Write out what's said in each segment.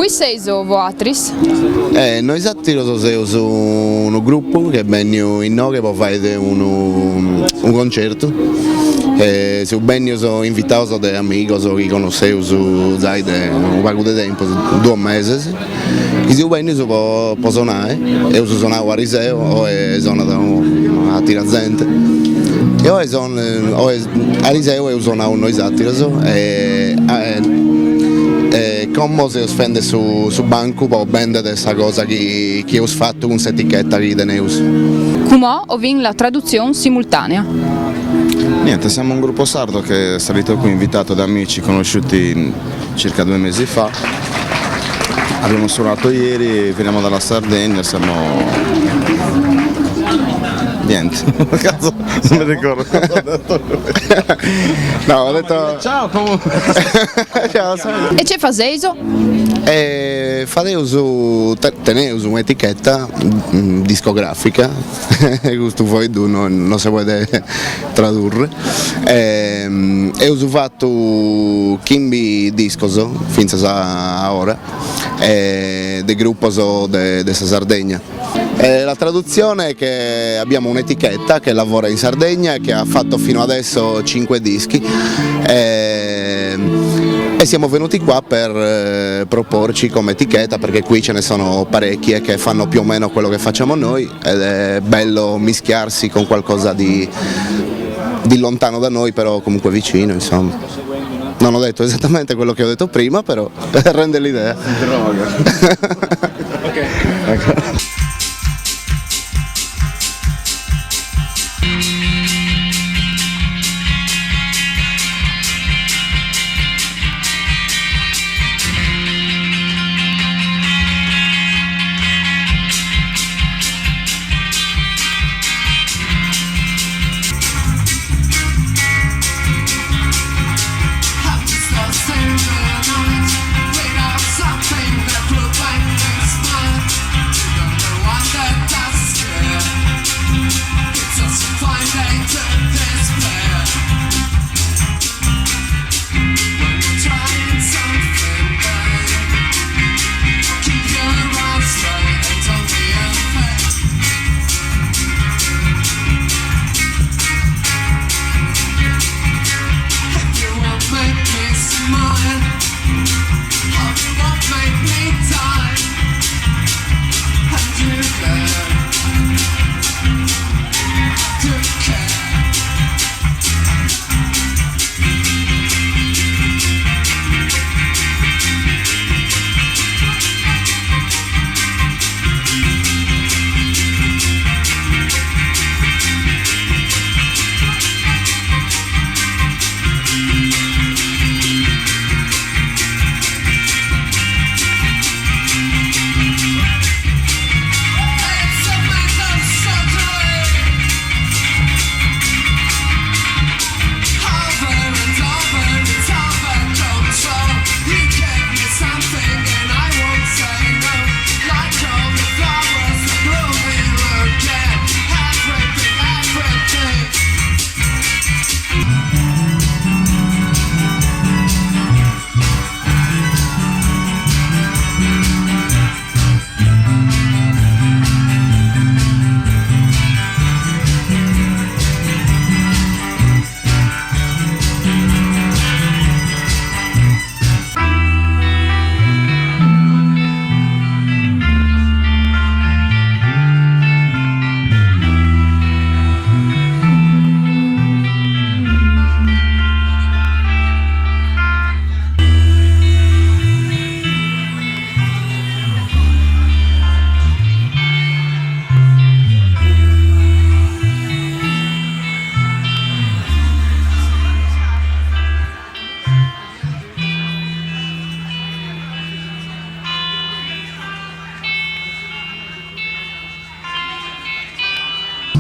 Qui sei voatris? Noi siamo su un gruppo che vengono in noi che può fare un concerto. Siamo invitato da amici che conoscevo da un paio di tempo, 2 mesi. E siamo venuti per suonare, io suonavo a Riseo e sono a Tirazente. E oggi a Riseo io suonavo noi sattiros e come si spende su banco per vendere questa cosa che ho fatto con questa etichetta di Neus. Come ho vinto la traduzione simultanea? Niente, siamo un gruppo sardo che è salito qui invitato da amici conosciuti circa 2 mesi fa. Abbiamo suonato ieri, veniamo dalla Sardegna, siamo... Niente, cazzo, non mi ricordo. No, ho detto... Ciao, comunque. Ciao, E c'è Faseiso? Tenevo un'etichetta discografica, questo poi non si può tradurre, e ho fatto 15 discos fino a ora, del gruppo della Sardegna. La traduzione è che abbiamo un'etichetta che lavora in Sardegna e che ha fatto fino adesso 5 dischi e siamo venuti qua per proporci come etichetta, perché qui ce ne sono parecchie che fanno più o meno quello che facciamo noi ed è bello mischiarsi con qualcosa di lontano da noi però comunque vicino, insomma. Non ho detto esattamente quello che ho detto prima, però rende l'idea. Okay.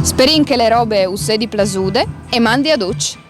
Sperin che le robe usse di plasude e mandi a Duc.